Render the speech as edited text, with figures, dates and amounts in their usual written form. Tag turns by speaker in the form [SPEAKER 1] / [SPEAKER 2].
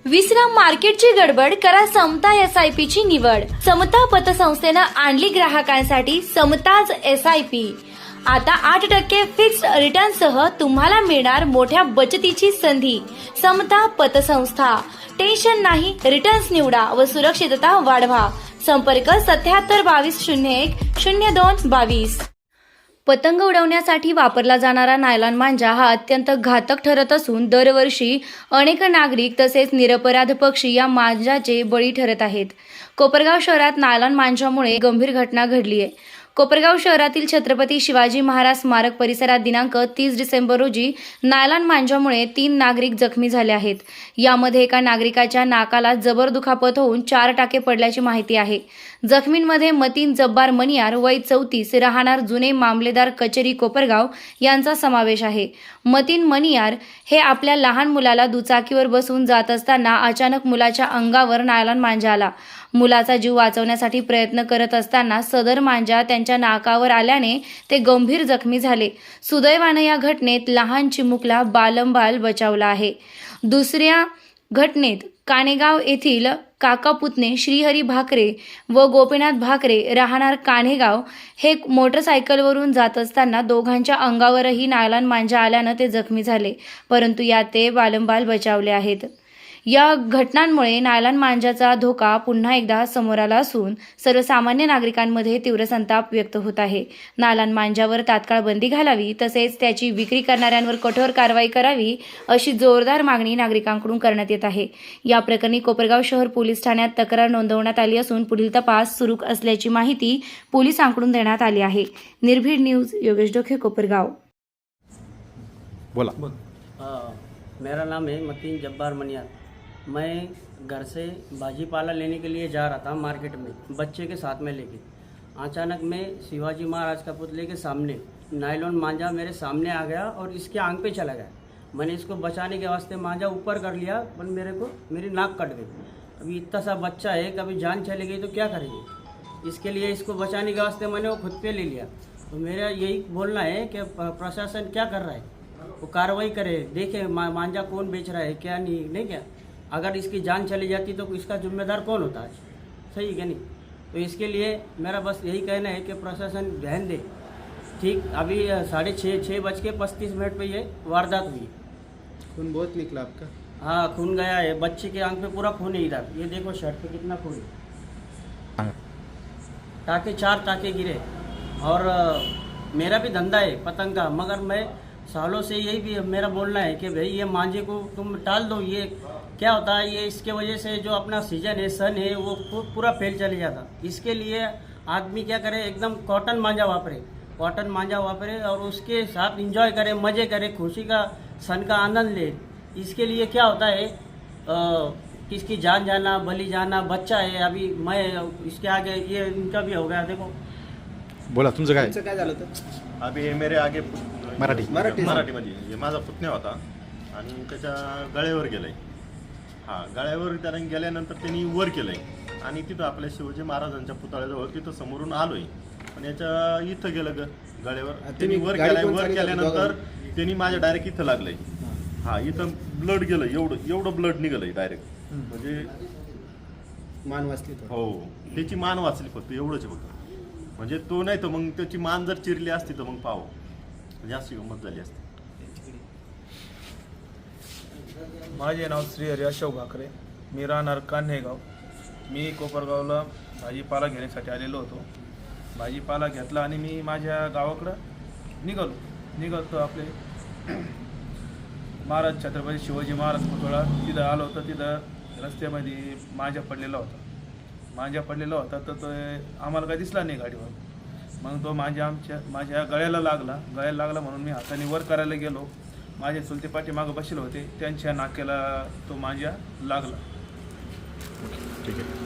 [SPEAKER 1] विश्राम मार्केटची गडबड, करा समता SIP ची निवड। समता पतसंस्थेनं आणली ग्राहकांसाठी समताज SIP। आता 8% फिक्स्ड रिटर्न सह तुम्हाला मिळणार मोठ्या बचतीची संधी। समता पतसंस्था, टेन्शन नाही, रिटर्न्स निवडा व सुरक्षितता वाढवा। संपर्क 7722010222। पतंग उडवण्यासाठी वापरला जाणारा नायलॉन मांजा हा अत्यंत घातक ठरत असून दरवर्षी अनेक नागरिक तसेच निरपराध पक्षी या मांजाचे बळी ठरत आहेत। कोपरगाव शहरात नायलॉन मांजामुळे गंभीर घटना घडली आहे। कोपरगाव शहरातील छत्रपती शिवाजी महाराज स्मारक परिसरात दिनांक 30 डिसेंबर रोजी नायलॉन मांजामुळे 3 नागरिक जखमी झाले आहेत। यामध्ये एका नागरिकाच्या नाकाला जबर दुखापत होऊन 4 टाके पडल्याची माहिती आहे। जखमींमध्ये मतीन जब्बार मनियार वय 34 राहणार जुने मामलेदार कचेरी कोपरगाव यांचा समावेश आहे। मतीन मनियार हे आपल्या लहान मुलाला दुचाकीवर बसवून जात असताना अचानक मुलाच्या अंगावर नायलॉन मांजा आला। मुलाचा जीव वाचवण्यासाठी प्रयत्न करत असताना सदर मांजा त्यांच्या नाकावर आल्याने ते गंभीर जखमी झाले। सुदैवाने या घटनेत लहान चिमुकला बालंबाल बचावला आहे। दुसऱ्या घटनेत कानेगाव येथील काका पुतणे श्रीहरी भाकरे व गोपीनाथ भाकरे राहणार कान्हेगाव हे मोटरसायकलवरून जात असताना दोघांच्या अंगावरही नायलॉन मांजा आल्याने ते जखमी झाले, परंतु यात ते बालंबाल बचावले आहेत। या घटनांमुळे नायलॉन मांजाचा धोका पुन्हा एकदा समोर आला असून सर्वसामान्य नागरिकांमध्ये तीव्र संताप व्यक्त होत आहे। नायलॉन मांजावर तात्काळ बंदी घालावी तसेच त्याची विक्री करणाऱ्यांवर कठोर कारवाई करावी अशी जोरदार मागणी नागरिकांकडून करण्यात येत आहे। या प्रकरणी कोपरगाव शहर पोलीस ठाण्यात तक्रार नोंदवण्यात आली असून पुढील तपास सुरू असल्याची माहिती पोलिसांकडून देण्यात आली आहे। निर्भीड न्यूज, योगेश डोके, कोपरगाव।
[SPEAKER 2] बोला।
[SPEAKER 3] मेरा नाम है मतीन जब्बार मनियार। मैं घर से भाजीपाला लेने के लिए जा रहा था मार्केट में बच्चे के साथ में लेके। अचानक में शिवाजी महाराज का पुतले के सामने नायलॉन मांजा मेरे सामने आ गया और इसके आंख पे चला गया। मैंने इसको बचाने के वास्ते मांजा ऊपर कर लिया, पर मेरी नाक कट गई। अभी इतना सा बच्चा है, कभी जान चली गई तो क्या करेंगे। इसके लिए इसको बचाने के वास्ते मैंने वो खुद पे ले लिया। तो मेरा यही बोलना है कि प्रशासन क्या कर रहा है, वो कार्रवाई करे, देखे मांजा कौन बेच रहा है क्या नहीं क्या। अगर इसकी जान चली जाती तो इसका जिम्मेदार कौन होता है, सही है नहीं। तो इसके लिए मेरा बस यही कहना है कि प्रशासन ध्यान दे। ठीक अभी 6:35 पे ये वारदात हुई।
[SPEAKER 2] खून बहुत निकला आपका?
[SPEAKER 3] हाँ, खून गया है, बच्चे के आंख पे पूरा खून है। इधर ये देखो शर्ट पे कितना खून है। टाके 4 टाके गिरे। और मेरा भी धंधा है पतंग का, मगर मैं सालों से यही भी मेरा बोलना है कि भाई ये मांझे को तुम टाल दो। ये क्या होता है, ये इसके वजह से जो अपना सीजन है, सन है, वो पूरा फेल चले जाता। इसके लिए आदमी क्या करे, एकदम कॉटन मांझा वापरे और उसके साथ इंजॉय करे, मज़े करे, खुशी का सन का आनंद ले। इसके लिए क्या होता है, किसकी जान जाना, बलि जाना, बच्चा है। अभी मैं इसके आगे ये इनका भी हो गया। देखो
[SPEAKER 2] बोला, तुमचं काय
[SPEAKER 4] झालं होतं?
[SPEAKER 5] अभी मेरे आगे मराठीमध्ये हे माझा पुतण्या होता आणि त्याच्या गळ्यावर गेलाय। हा, गळ्यावर त्याला गेल्यानंतर त्यांनी वर केलंय आणि तिथं आपल्या शिवाजी महाराजांच्या पुतळ्याजवळ तिथं समोरून आलोय, पण याच्या इथं गेलं गळ्यावर। त्यांनी वर केल्यानंतर त्यांनी माझ्या डायरेक्ट इथं लागलंय। हा, इथं ब्लड गेलं, एवढं ब्लड निघालंय डायरेक्ट, म्हणजे
[SPEAKER 4] मान वाचली
[SPEAKER 5] हो, त्याची मान वाचली फक्त, एवढंच फक्त। म्हणजे तो नाही तर मग त्याची मान जर चिरली असती तर मग पाव जास्त गंमत झाली असती।
[SPEAKER 6] माझे नाव श्रीहरी अशोक भाकरे, मी राहणार कान्हेगाव। मी कोपरगावला भाजीपाला घेण्यासाठी आलेलो होतो। भाजीपाला घेतला आणि मी माझ्या गावाकडं निघालो आपले महाराज छत्रपती शिवाजी महाराज पुतळा तिथं आलो होतं। तिथं रस्त्यामध्ये मांजा पडलेला होता तर तो आम्हाला काही दिसला नाही गाडीवर। मग तो माझ्या गळ्याला लागला म्हणून मी हाताने वर करायला गेलो। माझे चुलते पाठीमागं बसले होते, त्यांच्या नाक्याला तो मांजा लागला।
[SPEAKER 2] ठीक आहे।